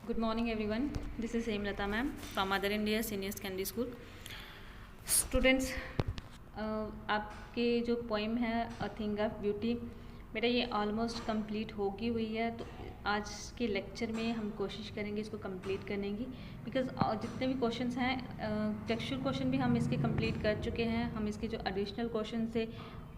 Good morning everyone. This is Hemlata ma'am from Mother India Senior Secondary School. Students, आपके जो poem है अ thing of beauty, बेटा ये almost complete होगी हुई है। तो आज के लेक्चर में हम कोशिश करेंगे इसको कंप्लीट करने की, बिकॉज जितने भी क्वेश्चंस हैं टेक्सचुअल क्वेश्चन भी हम इसके कंप्लीट कर चुके हैं। हम इसके जो एडिशनल क्वेश्चन थे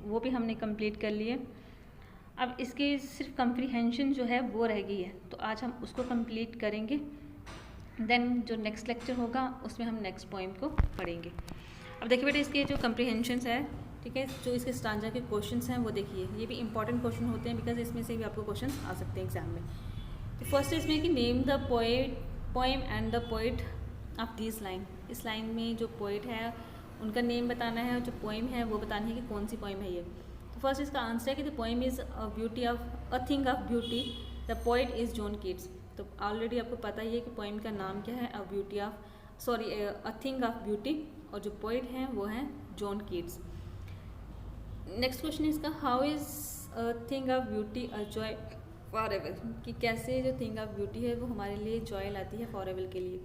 वो भी हमने कंप्लीट कर लिए। अब इसकी सिर्फ कम्प्रीहेंशन जो है वो रह गई है, तो आज हम उसको कंप्लीट करेंगे। देन जो नेक्स्ट लेक्चर होगा उसमें हम नेक्स्ट पोइम को पढ़ेंगे। अब देखिए बेटा, इसके जो कम्प्रीहेंशंस है, ठीक है, जो इसके स्टांजा के क्वेश्चंस हैं वो देखिए, ये भी इंपॉर्टेंट क्वेश्चन होते हैं बिकॉज इसमें से भी आपको क्वेश्चन आ सकते हैं एग्जाम में। तो फर्स्ट इसमें कि name the poem and the poet of this line. इस लाइन में जो पोइट है उनका नेम बताना है और जो पोइम है वो बतानी है कि कौन सी पोइम है ये। तो फर्स्ट इसका आंसर है कि the poem is a thing of beauty, the poet is John Keats. तो ऑलरेडी आपको पता ही है कि पोइम का नाम क्या है, अ थिंग ऑफ ब्यूटी, और जो पोइट हैं वो हैं जॉन कीट्स। नेक्स्ट क्वेश्चन इसका, how is a thing of beauty a joy for ever, कि कैसे जो थिंग ऑफ ब्यूटी है वो हमारे लिए जॉय लाती है फॉर एवर के लिए।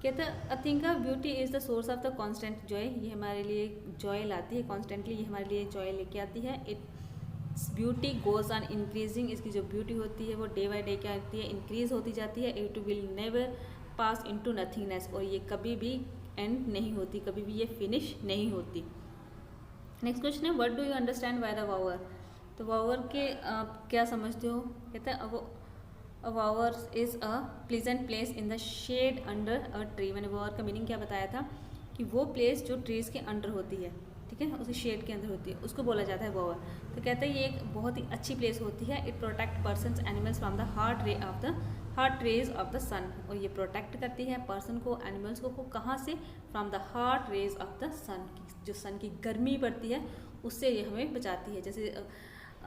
कहता है अ thing of beauty is the source of the constant Joy, ये हमारे लिए जॉय लाती है कॉन्स्टेंटली, ये हमारे लिए जॉय लेके आती है। Its beauty goes on increasing, इसकी जो ब्यूटी होती है वो डे बाई डे क्या होती है, इंक्रीज होती जाती है। It will never pass into nothingness, और ये कभी भी एंड नहीं होती, कभी भी ये फिनिश नहीं होती। नेक्स्ट क्वेश्चन है, what do you understand by the वावर। तो वावर के आप क्या समझते हो। कहता है A bower is a pleasant place in the shade under a tree। मैंने bower का मीनिंग क्या बताया था कि वो प्लेस जो ट्रीज़ के अंडर होती है, ठीक है, उसके शेड के अंदर होती है, उसको बोला जाता है bower। तो कहता है ये एक बहुत ही अच्छी प्लेस होती है। It protect persons animals from the heat rays of the sun, और ये प्रोटेक्ट करती है पर्सन को, एनिमल्स को कहाँ से, from the heat rays of the sun, जो सन की गर्मी पड़ती है उससे ये हमें बचाती है। जैसे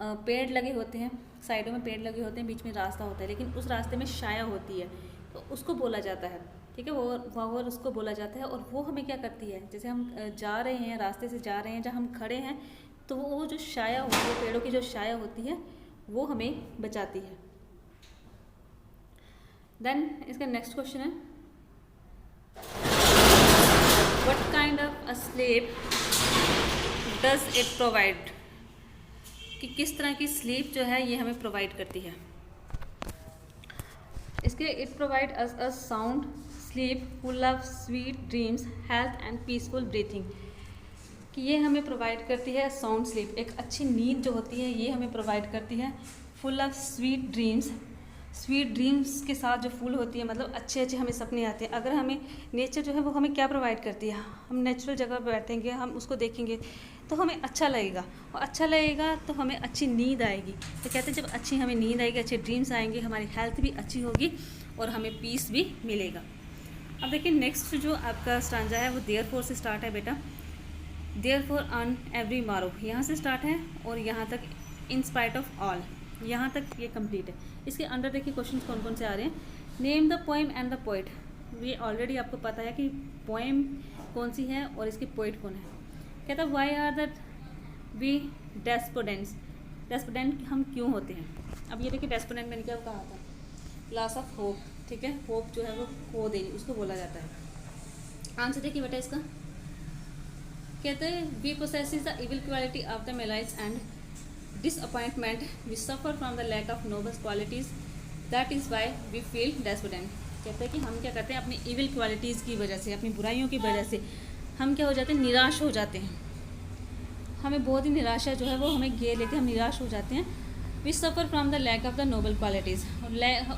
पेड़ लगे होते हैं, साइडों में पेड़ लगे होते हैं, बीच में रास्ता होता है, लेकिन उस रास्ते में छाया होती है तो उसको बोला वावर है, ठीक है, वावर उसको बोला जाता है। और वो हमें क्या करती है, जैसे हम जा रहे हैं, रास्ते से जा रहे हैं, जहाँ हम खड़े हैं, तो वो जो छाया होती है, पेड़ों की जो छाया होती है वो हमें बचाती है। देन इसका नेक्स्ट क्वेश्चन है, what kind of a slip does it provide, कि किस तरह की स्लीप जो है ये हमें प्रोवाइड करती है। इसके it provide us a sound sleep full of sweet dreams health and peaceful breathing, कि ये हमें प्रोवाइड करती है साउंड स्लीप, एक अच्छी नींद जो होती है ये हमें प्रोवाइड करती है। फुल ऑफ स्वीट ड्रीम्स के साथ जो फुल होती है, मतलब अच्छे अच्छे हमें सपने आते हैं। अगर हमें नेचर जो है वो हमें क्या प्रोवाइड करती है, हम नेचुरल जगह पर बैठेंगे, हम उसको देखेंगे तो हमें अच्छा लगेगा, और अच्छा लगेगा तो हमें अच्छी नींद आएगी। तो कहते हैं जब अच्छी हमें नींद आएगी, अच्छे ड्रीम्स आएंगे, हमारी हेल्थ भी अच्छी होगी और हमें पीस भी मिलेगा। अब देखिए नेक्स्ट जो आपका स्टांजा है वो देयरफॉर से स्टार्ट है बेटा। देयरफॉर ऑन एवरी मारो, यहाँ से स्टार्ट है और यहाँ तक इन स्पाइट ऑफ ऑल, यहाँ तक ये कंप्लीट है। इसके अंदर देखिए क्वेश्चन कौन कौन से आ रहे हैं। Name the poem and the poet, ये ऑलरेडी आपको पता है कि पोएम कौन सी है और इसकी पोइट कौन है। कहता है वाई आर दैट वी डेस्पोडेंट हम क्यों होते हैं। अब ये देखिए डेस्पोडेंट मैंने क्या कहा था, लॉस ऑफ होप, ठीक है, होप जो है वो खो देनी उसको बोला जाता है। आंसर देखिए बेटा इसका, कहते हैं we possesses the evil quality of the malaise and disappointment, we suffer from the lack of noble qualities, that is why we feel despondent। कहते हैं कि हम क्या करते हैं, अपनी इविल क्वालिटीज़ की वजह से, अपनी बुराइयों की वजह से हम क्या हो जाते हैं, निराश हो जाते हैं। हमें बहुत ही निराशा जो है वो हमें घेर लेते हैं, हम निराश हो जाते हैं। We suffer from the lack of the noble qualities,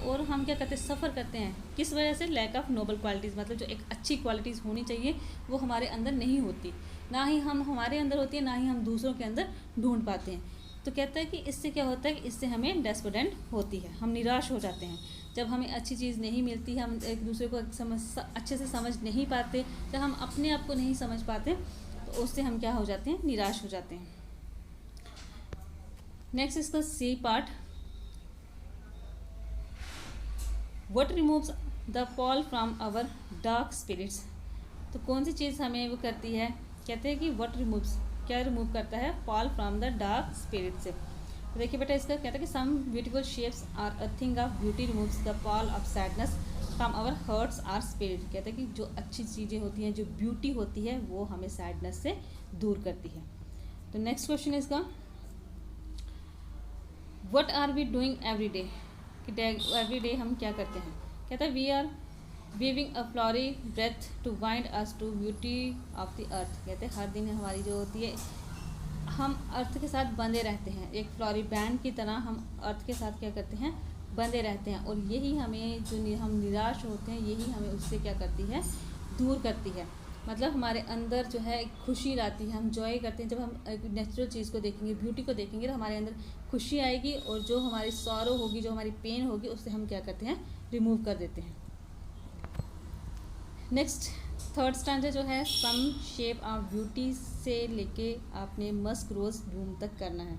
और हम क्या करते हैं, सफ़र करते हैं किस वजह से, लैक ऑफ नोबल क्वालिटीज़, मतलब जो एक अच्छी क्वालिटीज़ होनी चाहिए वो हमारे अंदर नहीं होती, ना ही हम हमारे अंदर होती है, ना ही हम दूसरों के अंदर ढूंढ पाते हैं। तो कहता है कि इससे क्या होता है कि इससे हमें डेस्पोडेंट होती है, हम निराश हो जाते हैं। जब हमें अच्छी चीज़ नहीं मिलती, हम एक दूसरे को अच्छे से समझ नहीं पाते, जब हम अपने आप को नहीं समझ पाते, तो उससे हम क्या हो जाते हैं, निराश हो जाते हैं। नेक्स्ट इसका C part, what removes the fall from our dark spirits. तो कौन सी चीज़ हमें वो करती है, कहते हैं कि व्हाट रिमूव्स, क्या रिमूव करता है, fall from the dark spirit से, देखिए बेटा, इसका कहता है कि some beautiful shapes are a thing of beauty removes the pall of sadness from our hearts our spirit. कहता है कि जो अच्छी चीज़ें होती हैं, जो ब्यूटी होती है, वो हमें सैडनेस से दूर करती है। तो नेक्स्ट क्वेश्चन इसका, what are we doing every day, कि एवरी डे हम क्या करते हैं। कहता है we are weaving a flowery breath to wind us to beauty of the earth. कहते हैं हर दिन हमारी जो होती है, हम अर्थ के साथ बंधे रहते हैं, एक फ्लॉरी बैंड की तरह हम अर्थ के साथ क्या करते हैं, बंधे रहते हैं। और यही हमें जो हम निराश होते हैं, यही हमें उससे क्या करती है, दूर करती है। मतलब हमारे अंदर जो है एक खुशी लाती है, हम जॉय करते हैं। जब हम एक नेचुरल चीज़ को देखेंगे, ब्यूटी को देखेंगे, तो हमारे अंदर खुशी आएगी, और जो हमारी सॉरो होगी, जो हमारी पेन होगी, उससे हम क्या करते हैं, रिमूव कर देते हैं। नेक्स्ट थर्ड स्टैंडर्ड जो है, सम शेप ऑफ ब्यूटी से लेके आपने मस्क रोज ब्लूम तक करना है।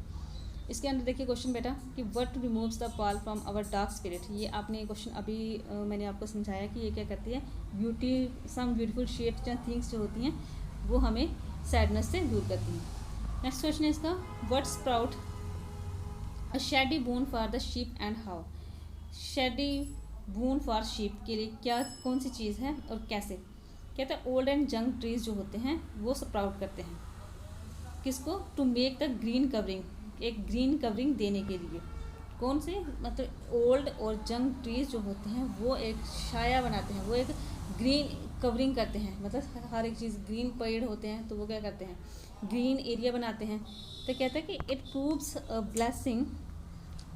इसके अंदर देखिए क्वेश्चन बेटा कि what removes the pall from our dark spirit. ये आपने क्वेश्चन अभी मैंने आपको समझाया कि ये क्या करती है, ब्यूटी, सम ब्यूटीफुल शेप्स या थिंग्स जो होती हैं, वो हमें सैडनेस से दूर करती हैं। नेक्स्ट क्वेश्चन है इसका, what sprout a shady bone for the sheep and how. Shady bone for sheep के लिए क्या, कौन सी चीज़ है और कैसे। कहते हैं ओल्ड एंड जंग ट्रीज जो होते हैं वो स्प्राउट करते हैं, किसको, to make the green covering, एक ग्रीन कवरिंग देने के लिए। कौन से, मतलब ओल्ड और जंग ट्रीज जो होते हैं वो एक छाया बनाते हैं, वो एक ग्रीन कवरिंग करते हैं। मतलब हर एक चीज़, ग्रीन पेड़ होते हैं तो वो क्या करते हैं, ग्रीन एरिया बनाते हैं। तो कहते हैं कि it proves a blessing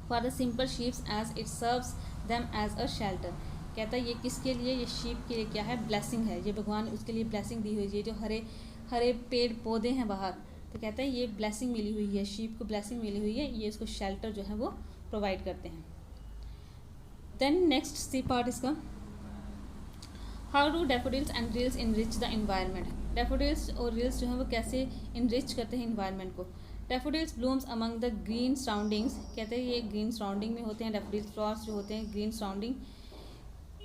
for the simple sheeps as it serves them as a shelter. कहता है ये किसके लिए, ये शीप के लिए क्या है, ब्लेसिंग है। ये भगवान उसके लिए ब्लेसिंग दी हुई है। ये जो हरे हरे पेड़ पौधे हैं बाहर, तो कहता है ये ब्लेसिंग मिली हुई है, शीप को ब्लेसिंग मिली हुई है, ये इसको शेल्टर जो है वो प्रोवाइड करते हैं। देन नेक्स्ट सी पार्ट इसका, how do daffodils and rills enrich the environment. Daffodils और रील्स जो है वो कैसे इनरिच करते हैं इन्वायरमेंट को। Daffodils blooms among the green surroundings. कहते हैं ये ग्रीन सराउंडिंग में होते हैं। डैफोडिल्स फ्लावर्स जो होते हैं ग्रीन सराउंडिंग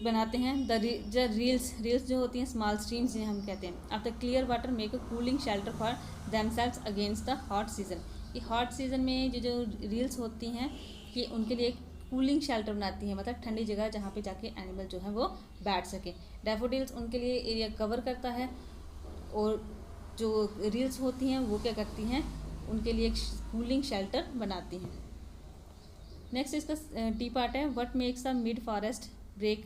बनाते हैं। द रील्स जो होती हैं स्मॉल स्ट्रीम्स जिन्हें हम कहते हैं। After clear water make a cooling shelter for themselves against the hot season. ये हॉट सीजन में जो रील्स होती हैं, ये उनके लिए कूलिंग शेल्टर बनाती हैं, मतलब ठंडी जगह जहाँ पे जाके एनिमल जो है वो बैठ सके। डैफोडिल्स उनके लिए एरिया कवर करता है, और जो रील्स होती हैं वो क्या करती हैं, उनके लिए एक कूलिंग शेल्टर बनाती हैं। नेक्स्ट इसका डी पार्ट है, what makes the mid forest brake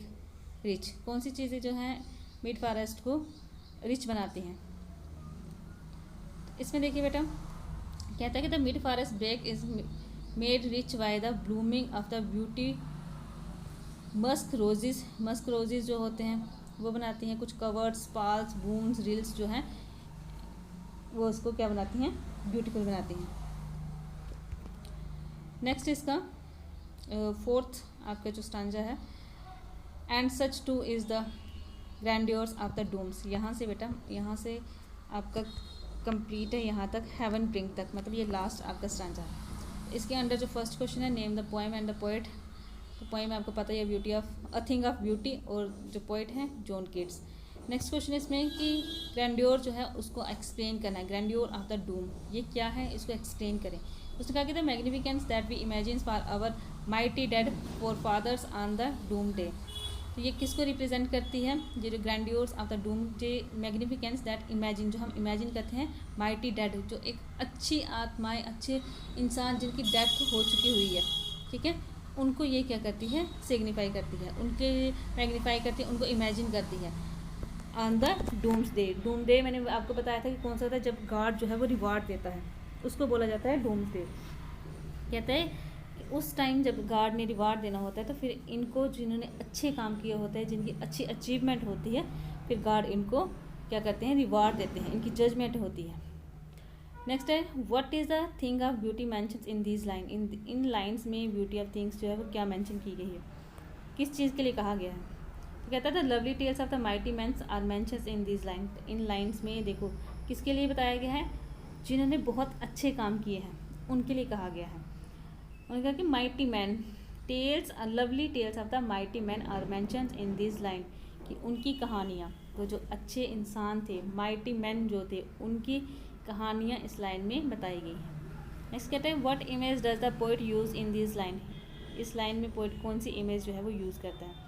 rich. कौन सी चीज़ें जो हैं मिड फॉरेस्ट को रिच बनाती हैं। इसमें देखिए बेटा, कहता है कि the mid forest brake is made rich by the blooming of the beauty musk roses. Musk roses जो होते हैं वो बनाती हैं कुछ कवर्ड्स, पाल्स, बूम्स, रील्स जो हैं वो उसको क्या बनाती हैं, ब्यूटीफुल बनाती हैं। नेक्स्ट इसका फोर्थ आपका जो स्टांजा है, and such too is the grandeurs of the dooms. यहाँ से बेटा, यहाँ से आपका कंप्लीट है यहाँ तक, हेवन ब्रिंग तक, मतलब ये लास्ट आपका स्टांजा है। इसके अंडर जो फर्स्ट क्वेश्चन है, name the poem and the poet. तो पोएम आपको पता ही है, beauty of a thing of beauty, और जो पोएट हैं जॉन कीट्स। नेक्स्ट क्वेश्चन इसमें कि ग्रैंड्योर जो है उसको एक्सप्लेन करना है। ग्रैंड्योर ऑफ द डूम ये क्या है, इसको एक्सप्लेन करें। उसने कहा कि the magnificence that we imagine for our mighty dead forefathers on the doom day. तो ये किसको रिप्रेजेंट करती है, ये जो grandeurs of the doom day, magnificence that imagine, जो हम इमेजिन करते हैं, माइटी डेड जो एक अच्छी आत्माएं, अच्छे इंसान जिनकी डेथ हो चुकी हुई है, ठीक है, उनको ये क्या करती है, सिग्निफाई करती है, उनके मैग्नीफाई करती है, उनको इमेजिन करती है on the doomsday. Doom day मैंने आपको बताया था कि कौन सा होता है, जब गॉड जो है वो रिवार्ड देता है, उसको बोला जाता है डूम्स डे। कहते हैं उस टाइम जब गॉड ने रिवार्ड देना होता है, तो फिर इनको जिन्होंने अच्छे काम किए होते हैं, जिनकी अच्छी अचीवमेंट होती है, फिर गॉड इनको क्या करते हैं, रिवार्ड देते हैं, इनकी जजमेंट होती है। नेक्स्ट है, what is the thing of beauty mentions in these line. इन लाइन्स में ब्यूटी ऑफ थिंग्स जो है वो क्या मेंशन की गई है, किस चीज़ के लिए कहा गया है। तो कहता है the lovely tales of the mighty mens are mentions in these line. इन लाइन्स में देखो किसके लिए बताया गया है, जिन्होंने बहुत अच्छे काम किए हैं उनके लिए कहा गया है। उन्होंने कहा कि mighty man tales, lovely tales of the mighty man are mentions in this line, कि उनकी कहानियाँ, वो जो अच्छे इंसान थे, माइटी मैन जो थे, उनकी कहानियाँ इस लाइन में बताई गई हैं। नेक्स्ट कहते हैं what image does the poet use in this line. इस लाइन में पोइट कौन सी इमेज जो है वो यूज़ करता है।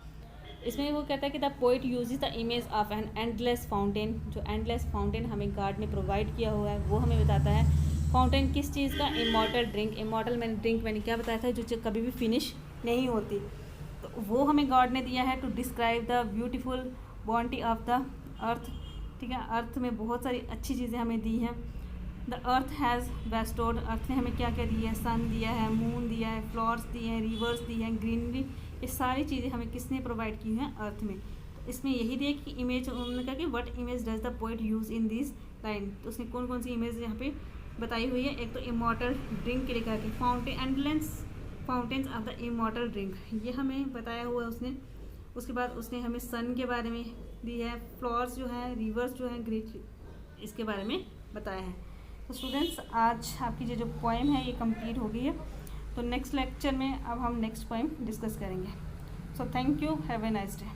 इसमें वो कहता है कि the poet uses the image of an endless fountain. जो एंडलेस फाउंटेन हमें गॉड ने प्रोवाइड किया हुआ है वो हमें बताता है। फाउंटेन किस चीज़ का, इमॉर्टल ड्रिंक। इमॉर्टल मैंने क्या बताया था, जो कभी भी फिनिश नहीं होती, तो वो हमें गॉड ने दिया है to describe the beautiful bounty of the earth. ठीक है, अर्थ में बहुत सारी अच्छी चीज़ें हमें दी हैं। The earth has bestowed. Earth ने हमें क्या क्या दिया है, सन दिया है, मून दिया है, फ्लावर्स दिए हैं, रिवर्स दिए हैं, ग्रीनरी। ये सारी चीज़ें हमें किसने प्रोवाइड की हैं, अर्थ में। तो इसमें यही दिया कि इमेज, उन्होंने कहा कि what image does the poet use in this line. तो उसने कौन कौन सी इमेज यहाँ पे बताई हुई है। एक तो इमॉर्टल ड्रिंक के लिए कहा कि fountain endless fountains of the immortal drink, ये हमें बताया हुआ है उसने। उसके बाद उसने हमें सन के बारे में दी है, फ्लावर्स जो है, रिवर्स जो है, ग्रीन, इसके बारे में बताया है। तो स्टूडेंट्स, आज आपकी जो पोएम है ये कंप्लीट हो गई है। तो नेक्स्ट लेक्चर में अब हम नेक्स्ट पोएम डिस्कस करेंगे। So thank you, have a nice day.